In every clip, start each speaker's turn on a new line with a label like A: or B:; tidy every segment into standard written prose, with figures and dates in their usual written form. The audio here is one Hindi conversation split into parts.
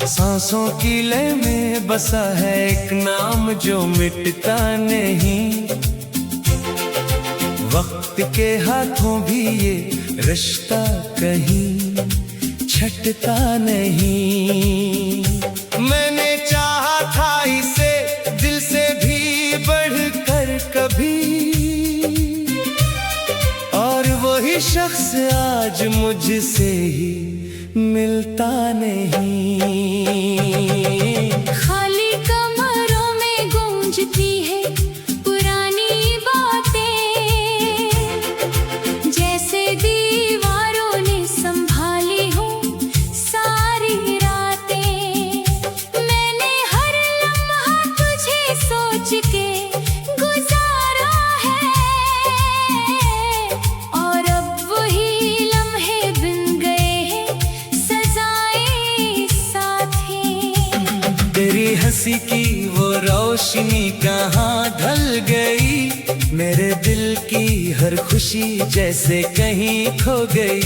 A: सांसों की लय में बसा है एक नाम जो मिटता नहीं। वक्त के हाथों भी ये रिश्ता कहीं छटता नहीं। मैंने चाहा था इसे दिल से भी बढ़कर कभी, और वही शख्स आज मुझसे ही मिलता नहीं।
B: खाली कमरों में गूंजती है पुरानी बातें, जैसे दीवारों ने संभाली हो सारी रातें। मैंने हर लम्हा तुझे सोच के गुजारा है, और अब वही लम्हे बिन गए हैं सजाएं साथी।
A: तेरी हंसी की वो रोशनी कहाँ ढल गई, मेरे दिल की हर खुशी जैसे कहीं खो गई।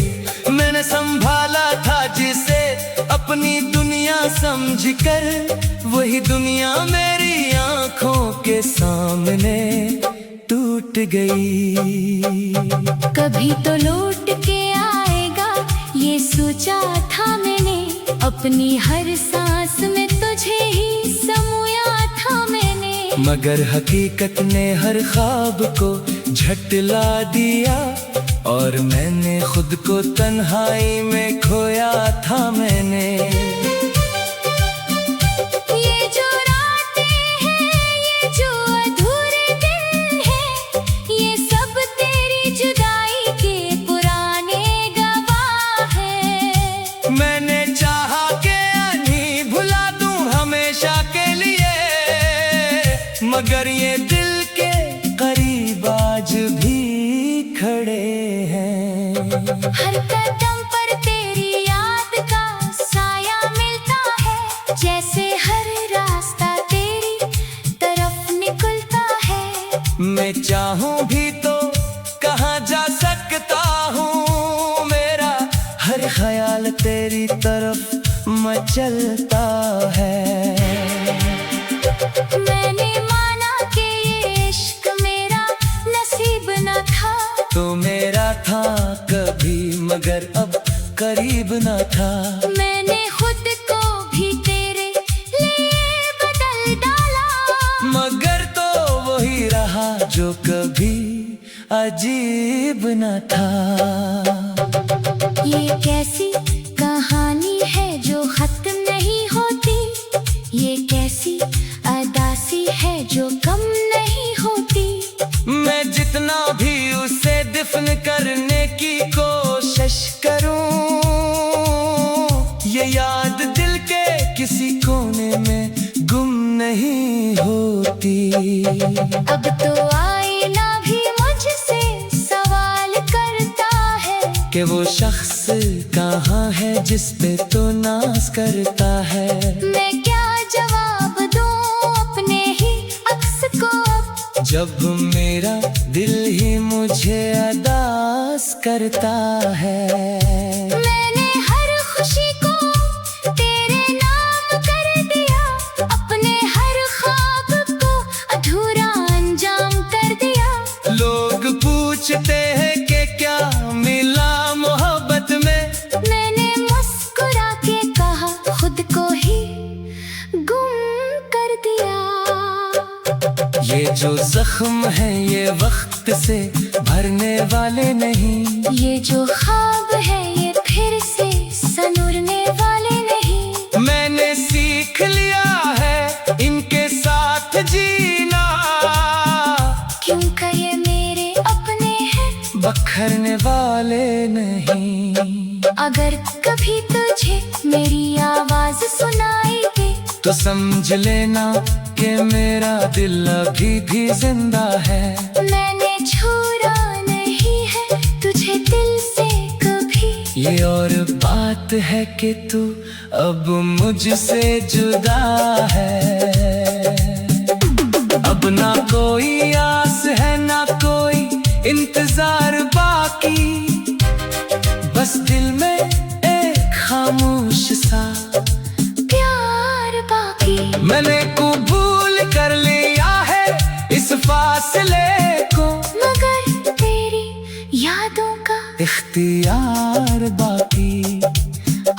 A: मैंने संभाला था जिसे अपनी दुनिया समझकर, वही दुनिया मेरी आंखों के सामने टूट गई।
B: कभी तो लौट के आएगा ये सोचा था मैंने, अपनी हर सांस में तुझे ही समोया था मैंने।
A: मगर हकीकत ने हर ख्वाब को झटला दिया, और मैंने खुद को तन्हाई में खोया था मैंने।
B: ये जो रातें हैं, ये जो अधूरे दिन हैं, ये सब तेरी जुदाई के पुराने गवाह हैं।
A: मैंने चाहा कि नहीं भुला दूं हमेशा के लिए, मगर ये दिल के करीब आज भी खड़े हैं।
B: हर कदम पर तेरी याद का साया मिलता है, जैसे हर रास्ता तेरी तरफ निकलता है।
A: मैं चाहूं भी तो कहाँ जा सकता हूँ, मेरा हर ख्याल तेरी तरफ मचलता है।
B: मैंने माना कि ये इश्क मेरा नसीब न था,
A: तो मेरा था कभी मगर अब करीब न था।
B: मैंने खुद को भी तेरे लिए बदल डाला,
A: मगर तो वही रहा जो कभी अजीब न था।
B: ये कैसी कहानी है जो खत्म नहीं होती, ये कैसी अदासी है जो कम नहीं होती।
A: मैं जितना भी उसे दफन करने की कोशिश करूं, ये याद दिल के किसी कोने में गुम नहीं होती।
B: अब तो आईना भी मुझसे सवाल करता है
A: कि वो शख्स कहाँ है जिस पे तो नाज करता है।
B: मैं क्या जवाब दूं अपने ही अक्स को,
A: जब मेरा दिल ही मुझे अदास करता है।
B: मैंने हर खुशी को तेरे नाम कर दिया, अपने हर ख्वाब को अधूरा अंजाम कर दिया।
A: लोग पूछते हैं कि क्या मिला मोहब्बत में,
B: मैंने मुस्कुरा के कहा खुद को ही गुम कर दिया।
A: ये जो जख्म है ये वक्त से भरने वाले नहीं,
B: ये जो ख्वाब है ये फिर से सनूरने वाले नहीं।
A: मैंने सीख लिया है इनके साथ जीना,
B: क्योंकि ये मेरे अपने हैं,
A: बखरने वाले नहीं।
B: अगर कभी तुझे मेरी आवाज सुनाई दे,
A: तो समझ लेना कि मेरा दिल अभी भी जिंदा है।
B: मैंने छोड़ा नहीं है तुझे दिल से कभी।
A: ये और बात है कि तू अब मुझसे जुदा है। अब ना कोई आस है ना कोई इंतजार बाकी, बस दिल में एक खामोश सा
B: प्यार
A: मैंने कबूल कर लिया है इस फासले को,
B: मगर तेरी यादों का
A: इख्तियार बाकी।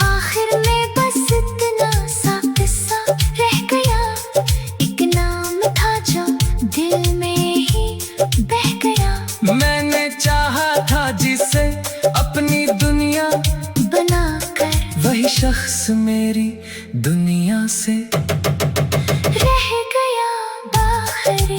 B: आखिर में बस इतना सा किस्सा रह गया, एक नाम था जो दिल में ही बह गया।
A: मैंने चाहा था जिसे अपनी दुनिया
B: बनाकर
A: वही शख्स मेरी दुनिया से
B: रह गया बाहर।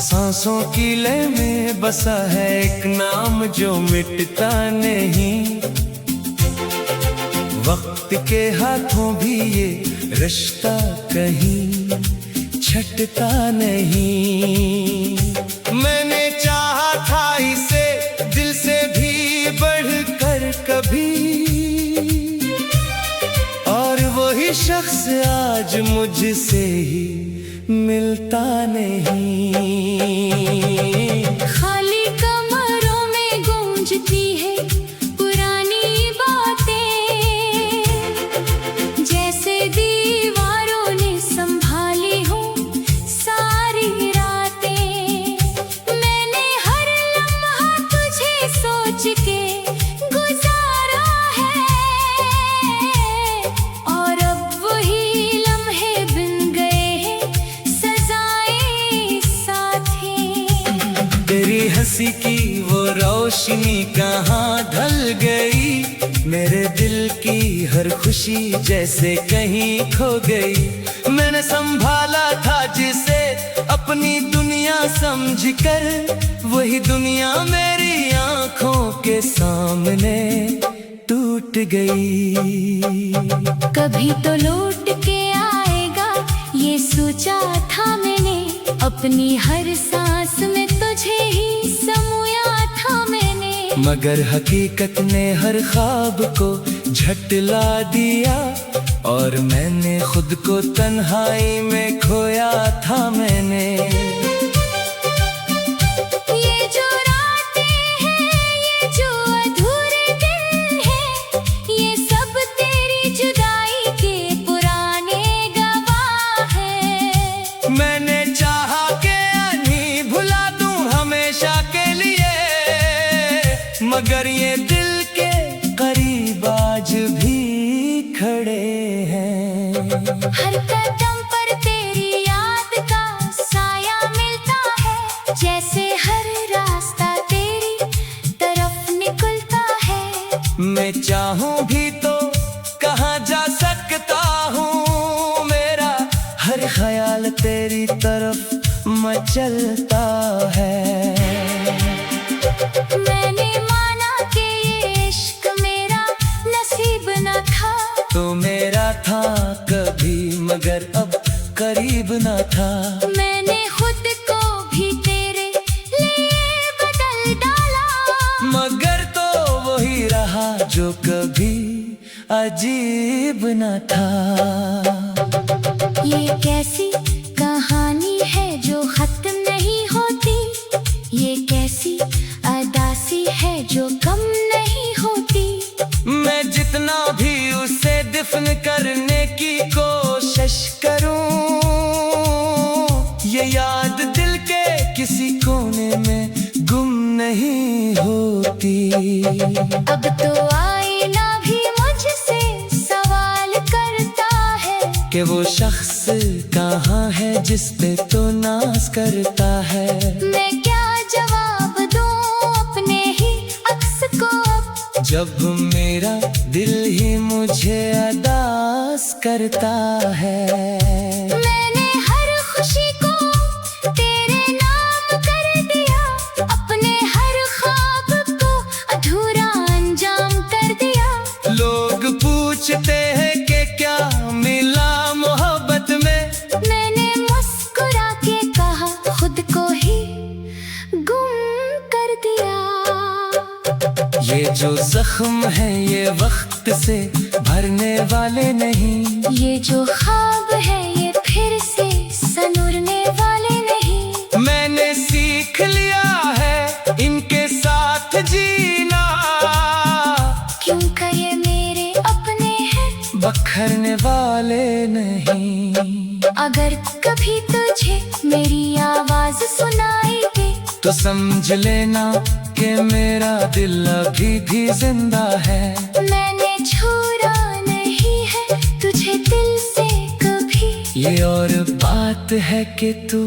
A: सांसों की लय में बसा है एक नाम जो मिटता नहीं, वक्त के हाथों भी ये रिश्ता कहीं छटता नहीं। मैंने चाहा था इसे दिल से भी बढ़कर कभी, और वही शख्स आज मुझसे ही मिलता नहीं।
B: खाली कमरों में गूंजती है पुरानी बातें, जैसे दीवारों ने संभाली हो सारी रातें। मैंने हर लम्हा तुझे सोच के गुजारा है, और अब वही लम्हे बिन गए हैं सजाएं साथी।
A: तेरी हंसी की वो रोशनी कहाँ ढल गई, मेरे दिल की हर खुशी जैसे कहीं खो गई। मैंने संभाला था जिसे अपनी दुनिया समझकर, वही दुनिया मेरी आंखों के सामने टूट गई।
B: कभी तो लौट के आएगा ये सोचा था मैंने, अपनी हर सांस में तुझे ही समोया था मैंने।
A: मगर हकीकत ने हर ख्वाब को झटला दिया, और मैंने खुद को तन्हाई में खोया था मैंने।
B: ये जो रातें हैं, ये जो अधूरे दिन हैं, ये सब तेरी जुदाई के पुराने गवाह हैं।
A: मैंने चाहा कि नहीं भुला दूं हमेशा के लिए, मगर ये दिल के करीब आज भी खड़े हैं।
B: हर कदम पर तेरी याद का साया मिलता है, जैसे हर रास्ता तेरी तरफ निकलता है।
A: मैं चाहूं भी तो कहाँ जा सकता हूँ, मेरा हर ख्याल तेरी तरफ मचलता है।
B: मैंने माना कि ये इश्क मेरा नसीब न था,
A: तो मेरा था कभी मगर अब करीब न था।
B: मैंने खुद को भी तेरे लिए बदल डाला,
A: मगर तो वही रहा जो कभी अजीब न था।
B: ये कैसी कहानी है जो खत्म नहीं होती, ये कैसी अदासी है जो कम नहीं होती।
A: मैं जितना भी उसे दफन करने की कोशिश करूं, ये याद दिल के किसी कोने में गुम नहीं होती।
B: अब तो आईना भी मुझसे सवाल करता है
A: कि वो शख्स कहाँ है जिस पे तो नाज करता है।
B: मैं क्या जवाब दूं अपने ही अक्स को,
A: जब मेरा दिल ही मुझे अदास करता है।
B: मैंने हर खुशी को तेरे नाम कर दिया, अपने हर ख्वाब को अधूरा अंजाम कर दिया।
A: लोग पूछते हैं कि क्या मिला मोहब्बत में,
B: मैंने मुस्कुरा के कहा खुद को ही गुम कर दिया।
A: ये जो जख्म है ये वक्त से भरने वाले नहीं।
B: ये जो ख्वाब है ये फिर से सनुरने वाले नहीं।
A: मैंने सीख लिया है इनके साथ जीना,
B: क्योंकि ये मेरे अपने हैं,
A: बखरने वाले नहीं।
B: अगर कभी तुझे मेरी आवाज सुनाई दे
A: तो समझ लेना कि मेरा दिल अभी भी जिंदा है।
B: मैंने छोड़ा नहीं है तुझे दिल से कभी।
A: ये और बात है कि तू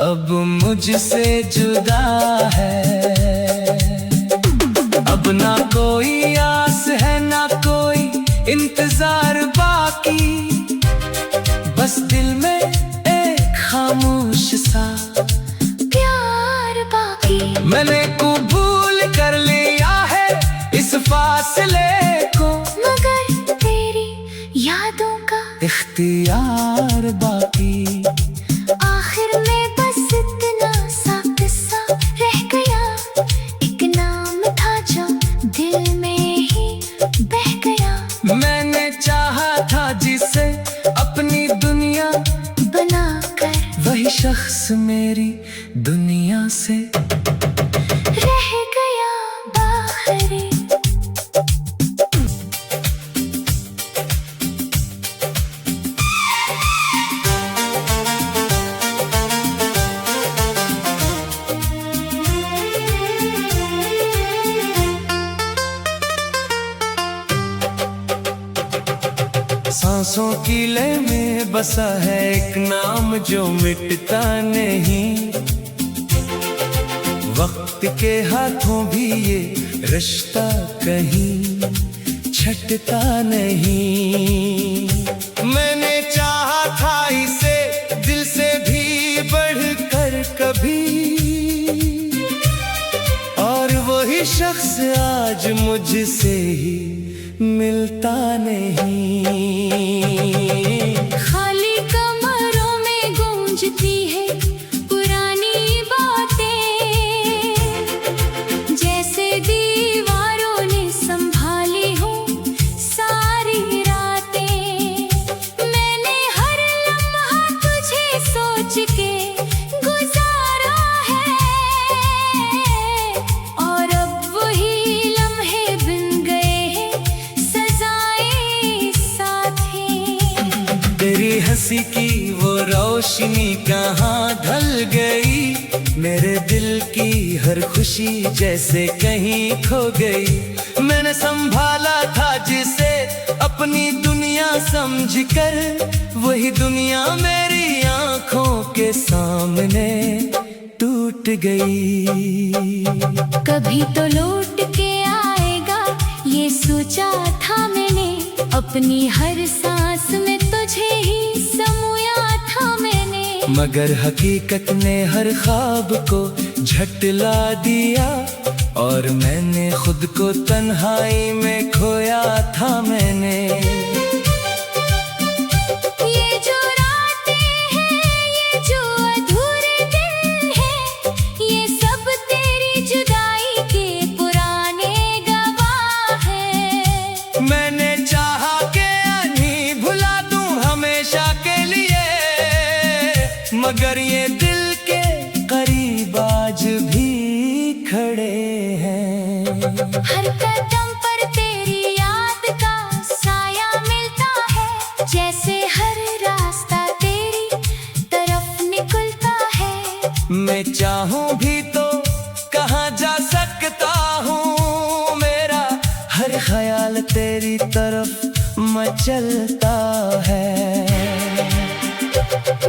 A: अब मुझसे जुदा है। अब ना कोई आस है ना कोई इंतजार बाकी, बस दिल में एक खामोश सा
B: प्यार बाकी।
A: मैंने कबूल कर लिया है इस फासले को,
B: मगर तेरी यादों का
A: इख्तियार बाकी।
B: आखिर में बस इतना सा किस्सा रह गया, एक नाम था जो दिल में ही बह गया।
A: मैंने चाहा था जिसे अपनी दुनिया
B: बनाकर
A: वही शख्स मेरी दुनिया से
B: रह गया बाहर।
A: सांसों की लय में बसा है एक नाम जो मिटता नहीं। वक्त के हाथों भी ये रिश्ता कहीं छटता नहीं। मैंने चाहा था इसे दिल से भी बढ़कर कभी, और वही शख्स आज मुझसे ही मिलता नहीं।
B: खाली कमरों में गूंजती है पुरानी बातें, जैसे दीवारों ने संभाली हो सारी रातें। मैंने हर लम्हा तुझे सोच के गुजारा है, और अब वही लम्हे बिन गए हैं सजाएं साथी।
A: तेरी हंसी की वो रोशनी कहाँ ढल गई, मेरे दिल की हर खुशी जैसे कहीं खो गई। मैंने संभाला था जिसे अपनी दुनिया समझकर, वही दुनिया मेरी आंखों के सामने टूट गई।
B: कभी तो लौट के आएगा ये सोचा था मैंने, अपनी हर सांस में तुझे ही समोया था मैंने।
A: मगर हकीकत ने हर ख्वाब को झटला दिया, और मैंने खुद को तन्हाई में खोया था मैंने।
B: ये जो रातें हैं ये जो अधूरे दिन हैं, ये सब तेरी जुदाई के पुराने गवाह हैं।
A: मैंने चाहा कि नहीं भुला दूं हमेशा के लिए, मगर ये दिल के करीब आज भी खड़े हैं।
B: हर कदम पर तेरी याद का साया मिलता है, जैसे हर रास्ता तेरी तरफ निकलता है।
A: मैं चाहूं भी तो कहाँ जा सकता हूँ, मेरा हर ख्याल तेरी तरफ मचलता है।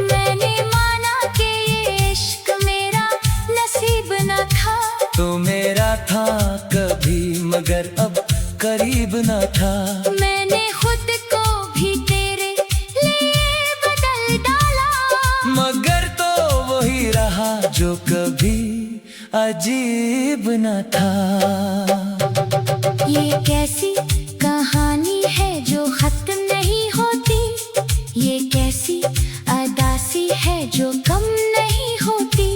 B: मैंने माना कि ये इश्क मेरा नसीब न था,
A: तो मेरा था कभी मगर अब करीब न था।
B: मैंने खुद को भी तेरे लिए बदल डाला,
A: मगर तो वही रहा जो कभी अजीब न था।
B: ये कैसी कहानी है जो खत्म नहीं होती, ये कैसी अदासी है जो कम नहीं होती।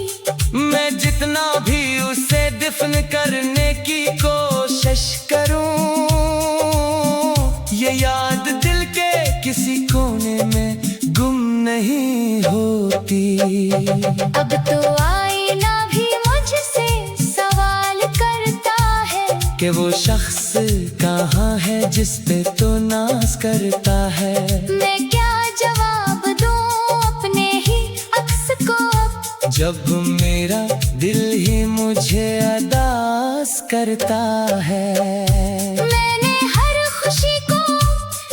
A: मैं जितना भी उसे दफन करने की कोशिश
B: अब तो आईना भी मुझसे सवाल करता है
A: कि वो शख्स कहाँ है जिस पे तो नाज करता है।
B: मैं क्या जवाब दूं अपने ही अक्स को,
A: जब मेरा दिल ही मुझे अदास करता है।
B: मैंने हर खुशी को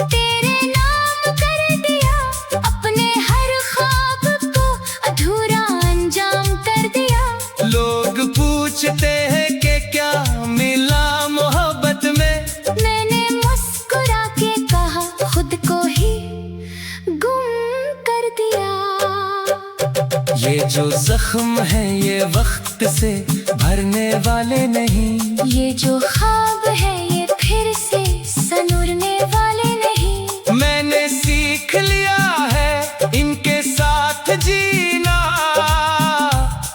B: तेरे नाम कर दिया, अपने हर ख्वाब को अधूरा अंजाम कर दिया।
A: लोग पूछते हैं कि क्या मिला मोहब्बत में,
B: मैंने मुस्कुरा के कहा खुद को ही गुम कर दिया।
A: ये जो जख्म है ये वक्त से भरने वाले नहीं,
B: ये जो ख्वाब है ये फिर से सनूरने वाले नहीं।
A: मैंने सीख लिया है इनके साथ जीना,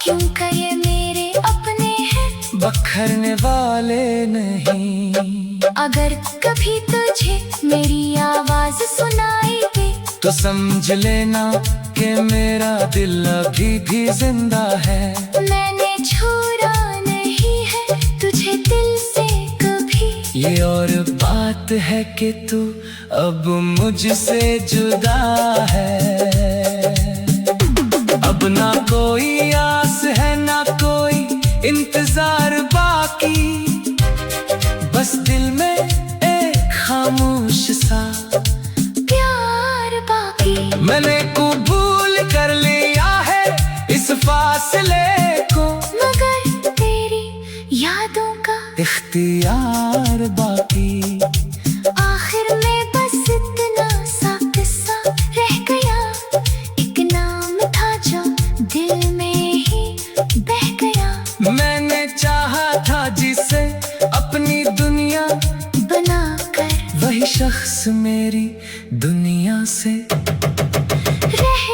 B: क्योंकि ये मेरे अपने हैं,
A: बखरने वाले नहीं।
B: अगर कभी तुझे मेरी आवाज सुनाई दे
A: तो समझ लेना कि मेरा दिल अभी भी जिंदा है।
B: मैंने छोड़ा नहीं है तुझे दिल से कभी।
A: ये और बात है कि तू अब मुझसे जुदा है। अब ना कोई आस है ना कोई इंतजार बाकी, बस दिल में एक खामोश सा
B: प्यार बाकी।
A: मैंने कबूल कर लिया है इस फासले को,
B: मगर तेरी यादों का
A: इख्तियार बाकी।
B: आखिर में बस इतना सा किस्सा रह गया, एक नाम था जो दिल में ही बह गया।
A: मैंने चाहा था जिसे अपनी दुनिया
B: बनाकर
A: वही शख्स मेरी दुनिया से
B: रह